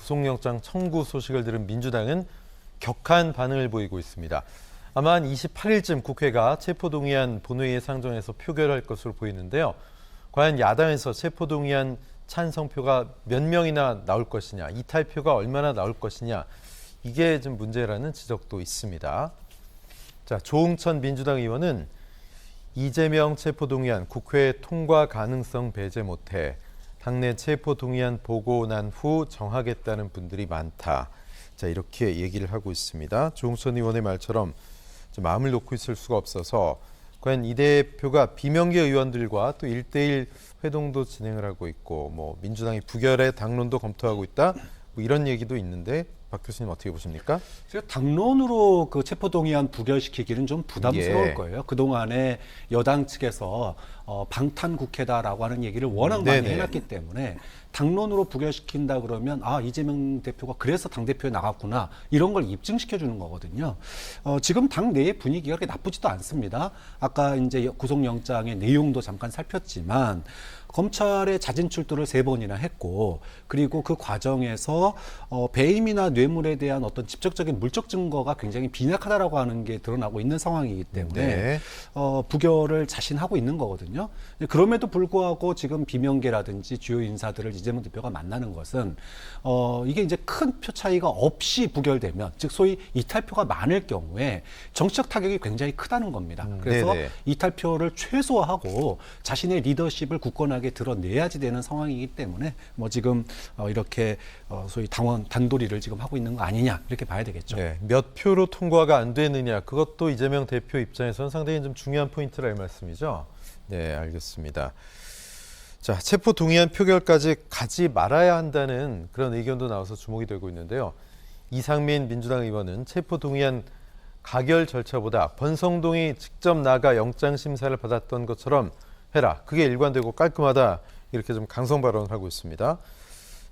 구속영장 청구 소식을 들은 민주당은 격한 반응을 보이고 있습니다. 아마 한 28일쯤 국회가 체포동의안 본회의에 상정해서 표결할 것으로 보이는데요. 과연 야당에서 체포동의안 찬성표가 몇 명이나 나올 것이냐, 이탈표가 얼마나 나올 것이냐, 이게 좀 문제라는 지적도 있습니다. 자, 조응천 민주당 의원은 이재명 체포동의안 국회 통과 가능성 배제 못해 당내 체포동의안 보고 난 후 정하겠다는 분들이 많다. 자, 이렇게 얘기를 하고 있습니다. 조응천 의원의 말처럼 마음을 놓고 있을 수가 없어서 과연 이 대표가 비명계 의원들과 또 1대1 회동도 진행을 하고 있고 뭐 민주당이 부결의 당론도 검토하고 있다. 뭐 이런 얘기도 있는데 박 교수님 어떻게 보십니까? 제가 당론으로 그 체포동의안 부결시키기는 좀 부담스러울 거예요. 그동안에 여당 측에서 방탄국회다라고 하는 얘기를 워낙 많이 해놨기 때문에 당론으로 부결시킨다 그러면 아, 이재명 대표가 그래서 당대표에 나갔구나 이런 걸 입증시켜주는 거거든요. 지금 당 내의 분위기가 그렇게 나쁘지도 않습니다. 아까 이제 구속영장의 내용도 잠깐 살폈지만 검찰의 자진 출두를 3번이나 했고 그리고 그 과정에서 배임이나 뇌물에 대한 어떤 직접적인 물적 증거가 굉장히 빈약하다라고 하는 게 드러나고 있는 상황이기 때문에 부결을 자신하고 있는 거거든요. 그럼에도 불구하고 지금 비명계라든지 주요 인사들을 이재명 대표가 만나는 것은 이게 이제 큰 표 차이가 없이 부결되면 즉 소위 이탈표가 많을 경우에 정치적 타격이 굉장히 크다는 겁니다. 그래서 이탈표를 최소화하고 자신의 리더십을 굳건하게 드러내야지 되는 상황이기 때문에 뭐 지금 이렇게 소위 당원 단도리를 지금 하고 있는 거 아니냐 이렇게 봐야 되겠죠. 네, 몇 표로 통과가 안 되느냐 그것도 이재명 대표 입장에서는 상당히 좀 중요한 포인트라 이 말씀이죠. 네, 알겠습니다. 자, 체포동의안 표결까지 가지 말아야 한다는 그런 의견도 나와서 주목이 되고 있는데요. 이상민 민주당 의원은 체포동의안 가결 절차보다 권성동이 직접 나가 영장 심사를 받았던 것처럼 해라. 그게 일관되고 깔끔하다. 이렇게 좀 강성 발언을 하고 있습니다.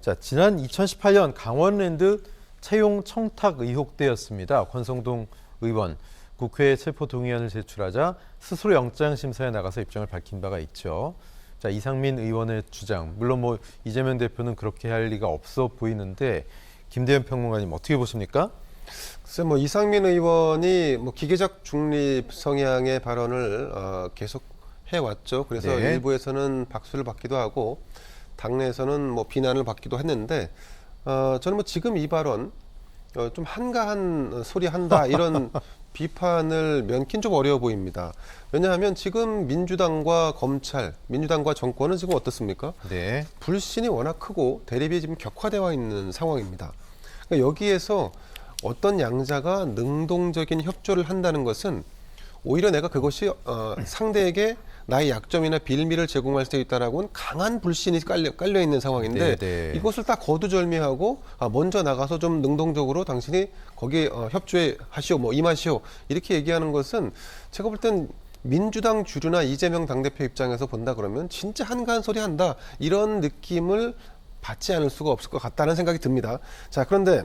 자, 지난 2018년 강원랜드 채용 청탁 의혹 때였습니다. 권성동 의원 국회에 체포동의안을 제출하자 스스로 영장 심사에 나가서 입장을 밝힌 바가 있죠. 자, 이상민 의원의 주장. 물론 뭐 이재명 대표는 그렇게 할 리가 없어 보이는데 김대현 평론가님 어떻게 보십니까? 글쎄 뭐 이상민 의원이 뭐 기계적 중립 성향의 발언을 계속 해왔죠. 그래서 일부에서는 박수를 받기도 하고 당내에서는 뭐 비난을 받기도 했는데 저는 뭐 지금 이 발언 좀 한가한 소리 한다 이런 비판을 면키는 좀 어려워 보입니다. 왜냐하면 지금 민주당과 검찰, 민주당과 정권은 지금 어떻습니까? 네. 불신이 워낙 크고 대립이 지금 격화되어 있는 상황입니다. 그러니까 여기에서 어떤 양자가 능동적인 협조를 한다는 것은 오히려 내가 그것이 상대에게 나의 약점이나 빌미를 제공할 수 있다라고는 강한 불신이 깔려 있는 상황인데 이것을 딱 거두절미하고 먼저 나가서 좀 능동적으로 당신이 거기에 협조해 하시오, 뭐 임하시오 이렇게 얘기하는 것은 제가 볼 땐 민주당 주류나 이재명 당대표 입장에서 본다 그러면 진짜 한가한 소리 한다 이런 느낌을 받지 않을 수가 없을 것 같다는 생각이 듭니다. 자, 그런데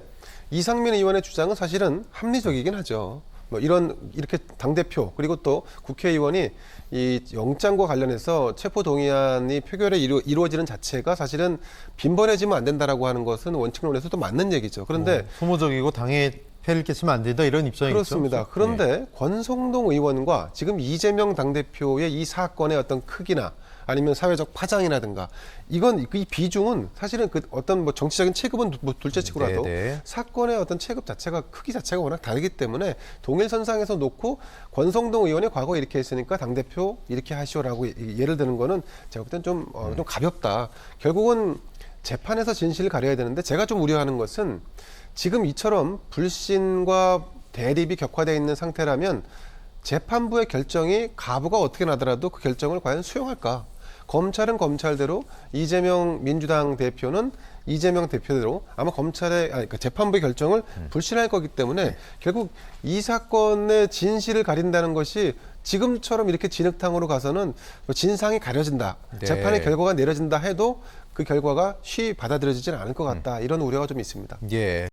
이상민 의원의 주장은 사실은 합리적이긴 하죠. 뭐 이렇게 당대표 그리고 또 국회의원이 이 영장과 관련해서 체포동의안이 표결에 이루어지는 자체가 사실은 빈번해지면 안 된다라고 하는 것은 원칙론에서도 맞는 얘기죠. 그런데 소모적이고 당에 폐를 끼치면 안 된다 이런 입장이죠. 그렇습니다. 그런데 권성동 의원과 지금 이재명 당대표의 이 사건의 어떤 크기나 아니면 사회적 파장이라든가 이건 이 비중은 사실은 그 어떤 뭐 정치적인 체급은 뭐 둘째치고라도 사건의 어떤 체급 자체가 크기 자체가 워낙 다르기 때문에 동일선상에서 놓고 권성동 의원이 과거에 이렇게 했으니까 당대표 이렇게 하시오라고 예를 드는 거는 제가 볼 땐 좀 가볍다. 결국은 재판에서 진실을 가려야 되는데 제가 좀 우려하는 것은 지금 이처럼 불신과 대립이 격화되어 있는 상태라면 재판부의 결정이 가부가 어떻게 나더라도 그 결정을 과연 수용할까? 검찰은 검찰대로 이재명 민주당 대표는 이재명 대표대로 아마 그러니까 재판부의 결정을 불신할 거기 때문에 결국 이 사건의 진실을 가린다는 것이 지금처럼 이렇게 진흙탕으로 가서는 진상이 가려진다. 재판의 결과가 내려진다 해도 그 결과가 쉬이 받아들여지지는 않을 것 같다. 이런 우려가 좀 있습니다. 예.